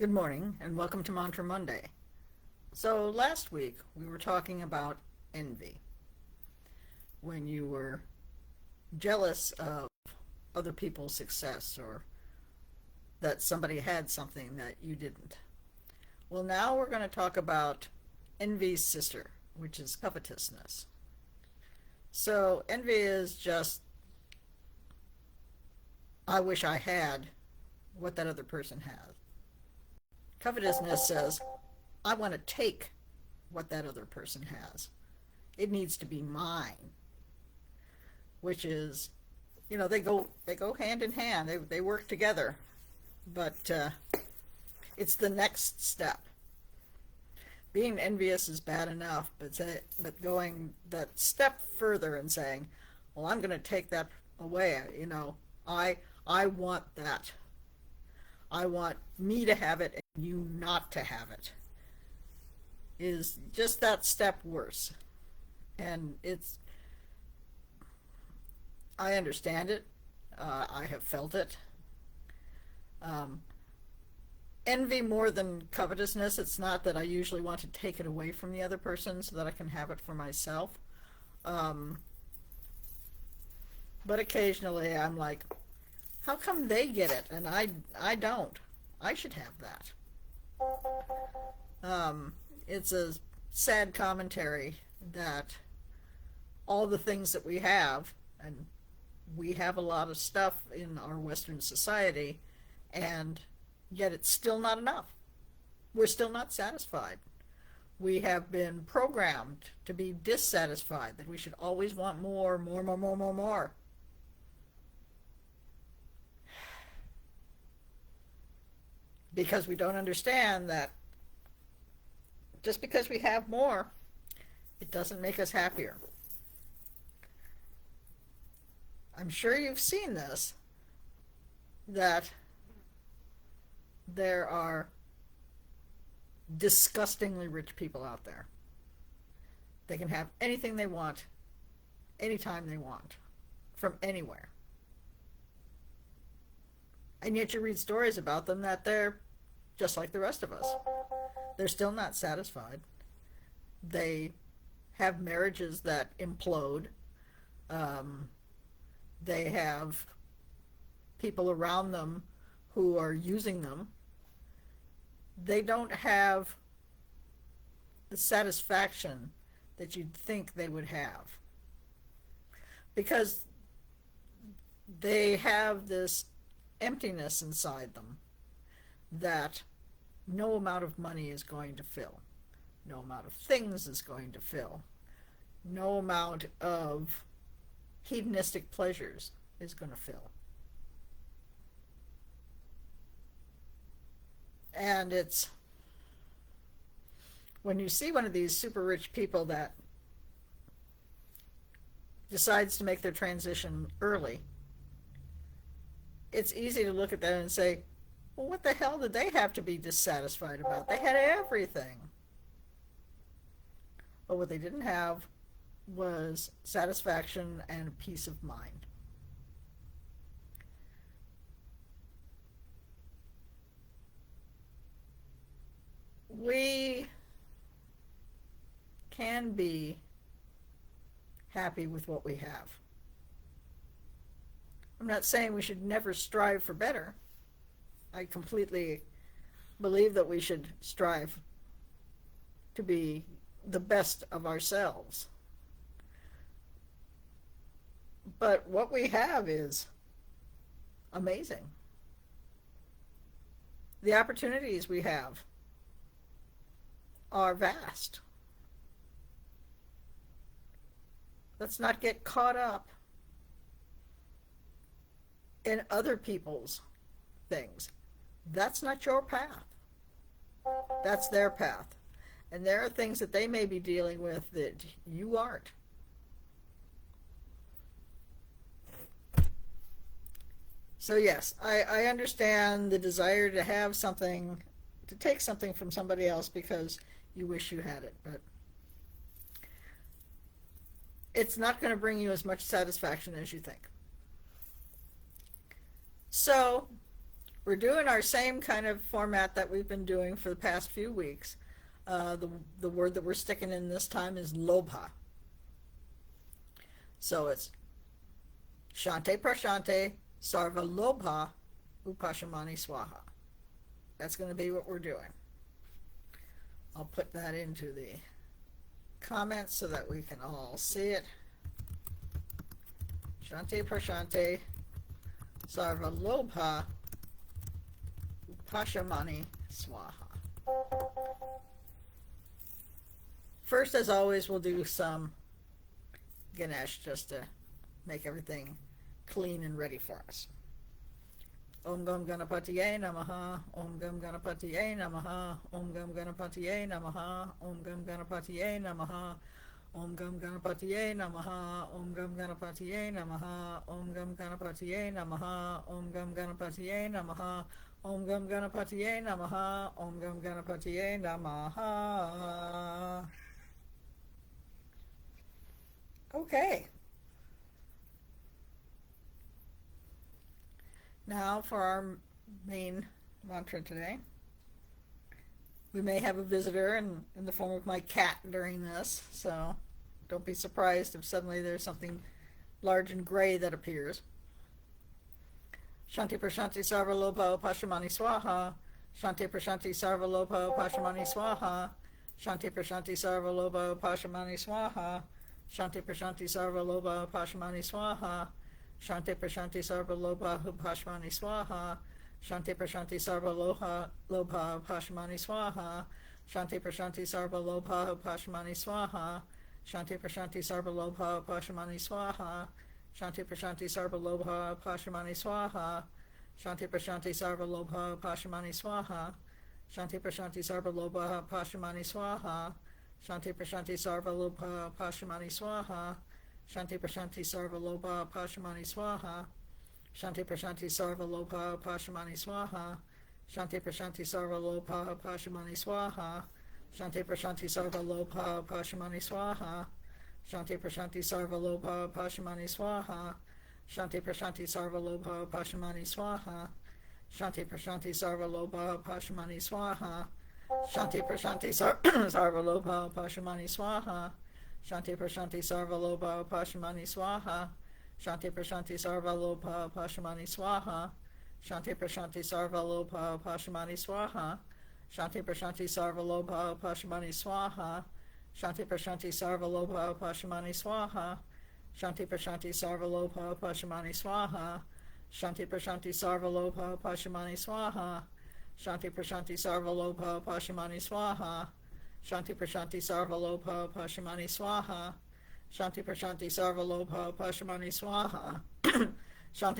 Good morning and welcome to Mantra Monday. So last week we were talking about envy, when you were jealous of other people's success or that somebody had something that you didn't. Well, now we're going to talk about envy's sister, which is covetousness. So envy is just, I wish I had what that other person has. Covetousness says, I want to take what that other person has. It needs to be mine, which is, they go hand in hand. They work together, but it's the next step. Being envious is bad enough, but going that step further and saying, well, I'm going to take that away. I want that. I want me to have it and you not to have it, is just that step worse. And I understand it. I have felt it. Um, Envy more than covetousness. It's not that I usually want to take it away from the other person so that I can have it for myself. Um, but occasionally I'm like, how come they get it and I don't? I should have that. It's a sad commentary that all the things that we have, and we have a lot of stuff in our Western society, and yet it's still not enough. We're still not satisfied. We have been programmed to be dissatisfied, that we should always want more, more, more, more, more, more. Because we don't understand that just because we have more, it doesn't make us happier. I'm sure you've seen this, that there are disgustingly rich people out there. They can have anything they want, anytime they want, from anywhere. And yet you read stories about them that they're just like the rest of us. They're still not satisfied. They have marriages that implode. They have people around them who are using them. They don't have the satisfaction that you'd think they would have, because they have this emptiness inside them that no amount of money is going to fill, no amount of things is going to fill, no amount of hedonistic pleasures is going to fill. And it's when you see one of these super rich people that decides to make their transition early, it's easy to look at them and say, well, what the hell did they have to be dissatisfied about? They had everything. But what they didn't have was satisfaction and peace of mind. We can be happy with what we have. I'm not saying we should never strive for better. I completely believe that we should strive to be the best of ourselves. But what we have is amazing. The opportunities we have are vast. Let's not get caught up in other people's things. That's not your path. That's their path. And there are things that they may be dealing with that you aren't. So yes, I understand the desire to have something, to take something from somebody else because you wish you had it, but it's not going to bring you as much satisfaction as you think. So We're doing our same kind of format that we've been doing for the past few weeks. The word that we're sticking in this time is lobha. So it's Shante Prashante Sarva Lobha Upashamani Swaha. That's going to be what we're doing. I'll put that into the comments so that we can all see it. Shante Prashante Sarva Lobha Upashamani Swaha. First, as always, we'll do some Ganesh just to make everything clean and ready for us. Om Gam Ganapatiye Namaha, Om Gam Ganapatiye Namaha, Om Gam Ganapatiye Namaha, Om Gam Ganapatiye Namaha, Om Gam Ganapatiye Namaha, Om Gam Ganapatiye Namaha, Om Gam Ganapatiye Namaha, Om Gam Ganapatiye Namaha, Om Gam Ganapatiye Namaha, Om Gam Ganapatiye Namaha. Okay. Now for our main mantra today. We may have a visitor in the form of my cat during this, so don't be surprised if suddenly there's something large and gray that appears. Shanti Prashanti Sarva Lopa Pashamani Swaha. Shanti Prashanti Sarva Lopa Pashamani Swaha. Shanti Prashanti Sarva Lopa Pashamani Swaha. Shanti Prashanti Sarva Lopa Pashamani Swaha. Shanti Prashanti Sarva Lopa Pashamani Swaha. Shanti Prashanti Sarva Lopa Pashamani Swaha. Shanti Prashanti Sarva Lopa Pashamani Swaha. Shanti Prashanti Sarva Lopa Pashamani Swaha. Shanti Prashanti Sarva Lopa Pashamani Swaha. Shanti Prashanti Sarva Lopa Pashamani Swaha. Shanti Prashanti Sarva Lopa Pashamani Swaha. Shanti Prashanti Sarva Lopa Pashamani Swaha. Shanti Prashanti Sarva Lopa Pashamani Swaha. Shanti Prashanti Sarva Lopa Pashamani Swaha. Shanti Prashanti Sarva Lopa Pashamani Swaha. Shanti Prashanti Sarva Lopa Pashamani Swaha. Shanti Prashanti Sarva Lopa Pashamani Swaha. Shanti Prashanti Sarva Lopa Pashamani Swaha. Shanti Prashanti Sarva Lopa Pashamani Swaha. Shanti Prashanti Sarva Lopa Pashamani Swaha. Shanti Prashanti Sarva Lopa Pashamani Swaha. Shanti Prashanti Sarva Lopa Pashamani Swaha. Shanti Prashanti Sarva Lopa Pashamani Swaha. Shanti Prashanti Sarva Lopa Pashamani Swaha. Shanti Prashanti Sarva Lopa Pashamani Swaha. Shanti Prashanti Sarva Lopa Pashamani Swaha. Shanti Prashanti Sarva Lopa Pashamani Swaha. Shanti Prashanti Sarva Lopa Pashamani Swaha. Shanti Prashanti Sarva Lopa Pashamani Swaha. Shanti Prashanti Sarva Lopa Pashamani Swaha. Shanti Prashanti Sarva Lopa Pashamani Swaha. Shanti Prashanti Sarva Lopa Pashamani Swaha. Shanti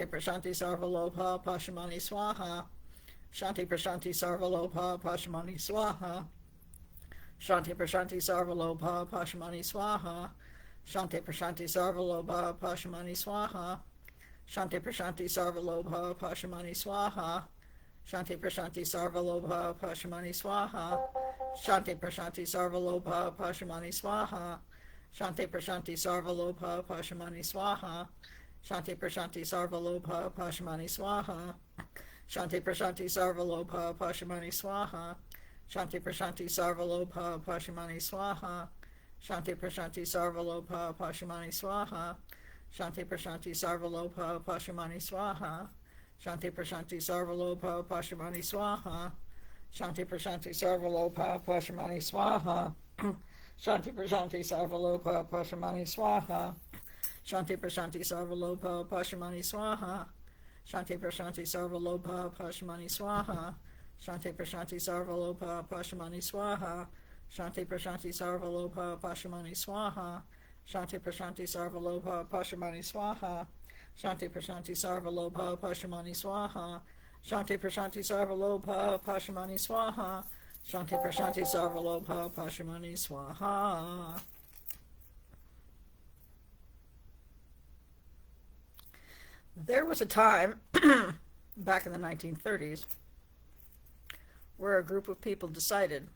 Prashanti Sarva Lopa Pashamani Swaha. Shanti Prashanti Sarva Lopa Pashamani Swaha. Shanti Prashanti Sarva Lopa Pashamani Swaha. Shanti Prashanti Sarva Lopa Pashamani Swaha. Shanti Prashanti Sarva Lopa Pashamani Swaha. Shanti Prashanti Sarva Lopa Pashamani Swaha. Shanti Prashanti Sarva Lopa Pashamani Swaha. Shanti Prashanti Sarva Lopa Pashamani Swaha. Shanti Prashanti Sarva Lopa Pashamani Swaha. Shanti Prashanti Sarva Lopa Pashamani Swaha. Shanti Prashanti Sarva Lopa Pashamani Swaha. Shanti Prashanti Sarva Lopa Pashamani Swaha. Shanti Prashanti Sarva Lopa Pashamani Swaha. Shanti Prashanti Sarva Lopa Pashamani Swaha. Shanti Prashanti Sarva Lopa Pashamani Swaha. Shanti Prashanti Sarva Lopa Pashamani Swaha. Shanti Prashanti Sarva Lopa Pashamani Swaha. Shanti Prashanti Sarva Lopa Pashamani Swaha. Shanti Prashanti Sarva Lopa Pashamani Swaha. Shanti Prashanti Sarva Lopa Pashamani Swaha. Shanti Prashanti Sarva Lopa Pashamani Swaha. Shanti Prashanti Sarva Lopa Pashamani Swaha. There was a time back in the 1930s where a group of people decided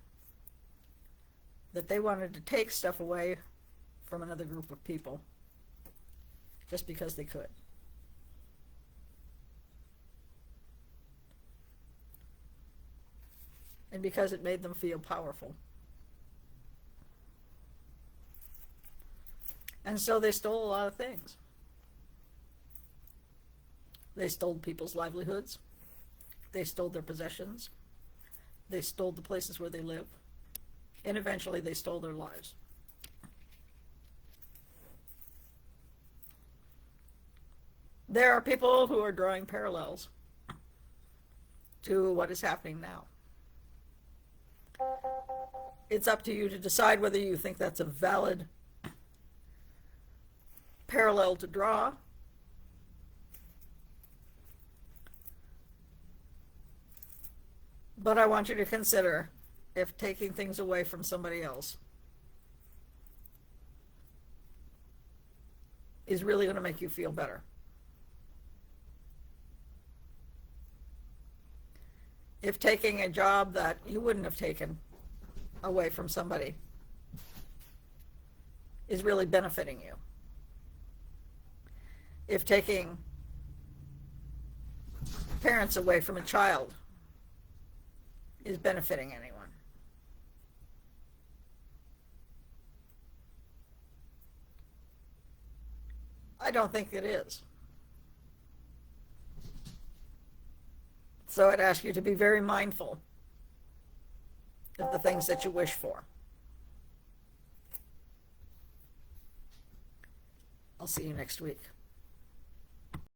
that they wanted to take stuff away from another group of people just because they could. and because it made them feel powerful. And so they stole a lot of things. They stole people's livelihoods. They stole their possessions. They stole the places where they live. And eventually they stole their lives. There are people who are drawing parallels to what is happening now. It's up to you to decide whether you think that's a valid parallel to draw, but I want you to consider if taking things away from somebody else is really going to make you feel better. If taking a job that you wouldn't have taken away from somebody is really benefiting you. If taking parents away from a child is benefiting anyone. I don't think it is. So I'd ask you to be very mindful of the things that you wish for. I'll see you next week.